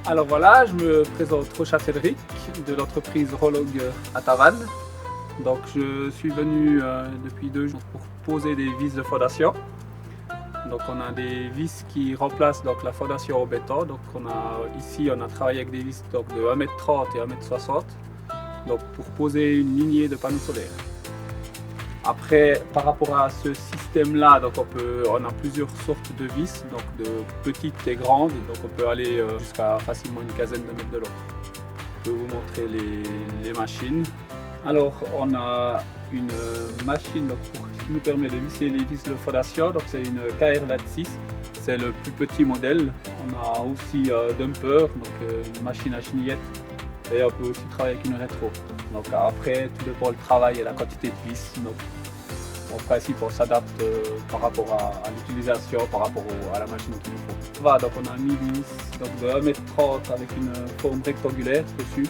Alors voilà, je me présente Rocha Cédric de l'entreprise Rolog à Tavannes. Donc je suis venu depuis 2 jours pour poser des vis de fondation. Donc on a des vis qui remplacent donc la fondation en béton. Donc ici on a travaillé avec des vis donc, de 1,30 m et 1,60 m donc pour poser une lignée de panneaux solaires. Après, par rapport à ce système-là, donc on a plusieurs sortes de vis, donc de petites et grandes, donc on peut aller jusqu'à facilement une quinzaine de mètres de long. Je peux vous montrer les machines. Alors, on a une machine donc, qui nous permet de visser les vis de fondation, donc c'est une KR26, c'est le plus petit modèle. On a aussi Dumper, donc une machine à chenillettes, et on peut aussi travailler avec une rétro. Donc après, tout dépend du travail et la quantité de vis. Donc, en principe, on s'adapte par rapport à l'utilisation, par rapport à la machine qu'il nous faut. Voilà, donc on a mis des vis donc de 1,30 m avec une forme rectangulaire dessus.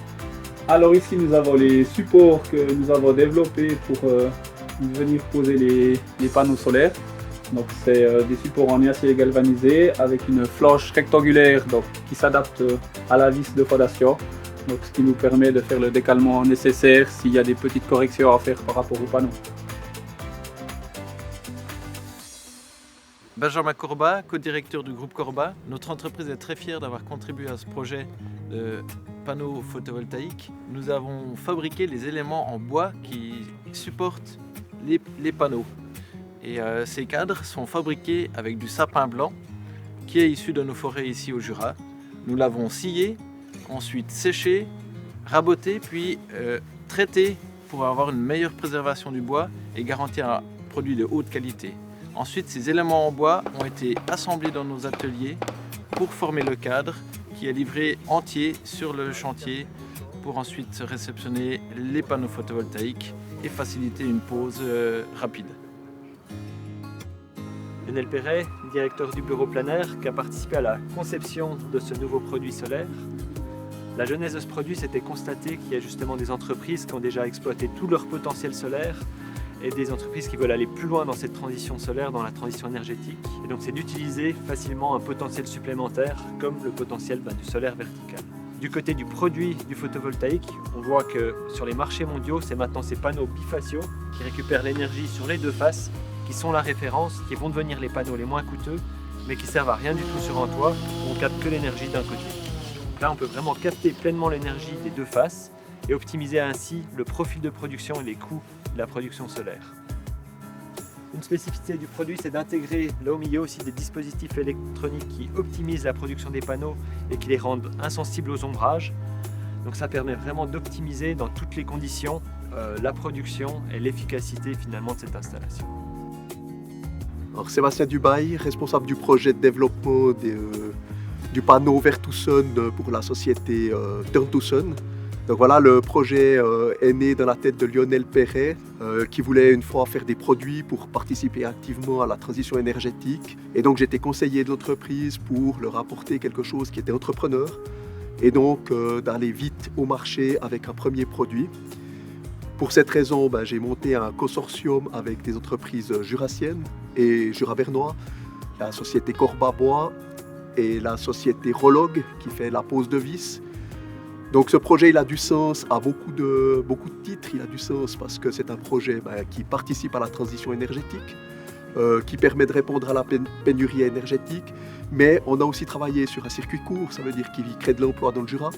Alors ici, nous avons les supports que nous avons développés pour venir poser les panneaux solaires. Donc c'est des supports en acier galvanisé avec une flanche rectangulaire donc, qui s'adapte à la vis de fondation. Donc, ce qui nous permet de faire le décalement nécessaire s'il y a des petites corrections à faire par rapport au panneau. Benjamin Corbat, co-directeur du groupe Corbat. Notre entreprise est très fière d'avoir contribué à ce projet de panneaux photovoltaïques. Nous avons fabriqué les éléments en bois qui supportent les panneaux. Et ces cadres sont fabriqués avec du sapin blanc qui est issu de nos forêts ici au Jura. Nous l'avons scié, ensuite séché, raboté, puis traité pour avoir une meilleure préservation du bois et garantir un produit de haute qualité. Ensuite, ces éléments en bois ont été assemblés dans nos ateliers pour former le cadre qui est livré entier sur le chantier pour ensuite réceptionner les panneaux photovoltaïques et faciliter une pose rapide. Lionel Perret, directeur du bureau plein air, qui a participé à la conception de ce nouveau produit solaire. La genèse de ce produit, c'était constater qu'il y a justement des entreprises qui ont déjà exploité tout leur potentiel solaire et des entreprises qui veulent aller plus loin dans cette transition solaire, dans la transition énergétique. Et donc c'est d'utiliser facilement un potentiel supplémentaire comme le potentiel du solaire vertical. Du côté du produit du photovoltaïque, on voit que sur les marchés mondiaux, c'est maintenant ces panneaux bifaciaux qui récupèrent l'énergie sur les deux faces, qui sont la référence, qui vont devenir les panneaux les moins coûteux, mais qui servent à rien du tout sur un toit, où on capte que l'énergie d'un côté. Donc là, on peut vraiment capter pleinement l'énergie des deux faces et optimiser ainsi le profil de production et les coûts de la production solaire. Une spécificité du produit, c'est d'intégrer là au milieu aussi des dispositifs électroniques qui optimisent la production des panneaux et qui les rendent insensibles aux ombrages. Donc ça permet vraiment d'optimiser dans toutes les conditions la production et l'efficacité finalement de cette installation. Alors, Sébastien Dubail, responsable du projet de développement du panneau Vert2Sun pour la société Turn2Sun. Donc voilà, le projet est né dans la tête de Lionel Perret qui voulait une fois faire des produits pour participer activement à la transition énergétique. Et donc j'étais conseiller de l'entreprise pour leur apporter quelque chose qui était entrepreneur et donc d'aller vite au marché avec un premier produit. Pour cette raison, j'ai monté un consortium avec des entreprises jurassiennes et jura-bernois, la société Corbat Bois et la société Rolog qui fait la pose de vis. Donc ce projet il a du sens à beaucoup de titres, il a du sens parce que c'est un projet qui participe à la transition énergétique, qui permet de répondre à la pénurie énergétique, mais on a aussi travaillé sur un circuit court, ça veut dire qu'il crée de l'emploi dans le Jura.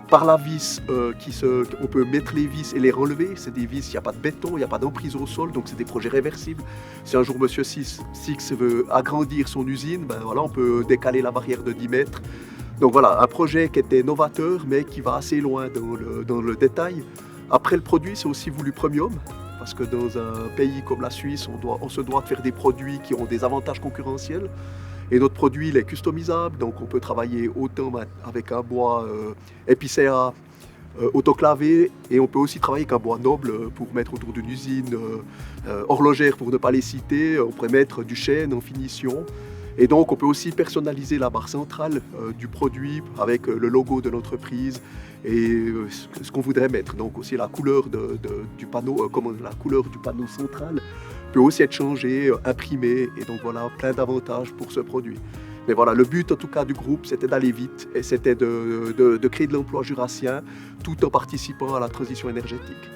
Par la vis, on peut mettre les vis et les relever. C'est des vis, il n'y a pas de béton, il n'y a pas d'emprise au sol, donc c'est des projets réversibles. Si un jour M. Six veut agrandir son usine, voilà, on peut décaler la barrière de 10 mètres. Donc voilà, un projet qui était novateur, mais qui va assez loin dans le détail. Après, le produit, c'est aussi voulu premium, parce que dans un pays comme la Suisse, on se doit de faire des produits qui ont des avantages concurrentiels. Et notre produit, il est customisable, donc on peut travailler autant avec un bois épicéa autoclavé, et on peut aussi travailler avec un bois noble pour mettre autour d'une usine horlogère, pour ne pas les citer. On pourrait mettre du chêne en finition. Et donc on peut aussi personnaliser la barre centrale du produit avec le logo de l'entreprise et ce qu'on voudrait mettre. Donc aussi la couleur du panneau, comme la couleur du panneau central peut aussi être changée, imprimée, et donc voilà, plein d'avantages pour ce produit. Mais voilà, le but en tout cas du groupe, c'était d'aller vite et c'était de créer de l'emploi jurassien tout en participant à la transition énergétique.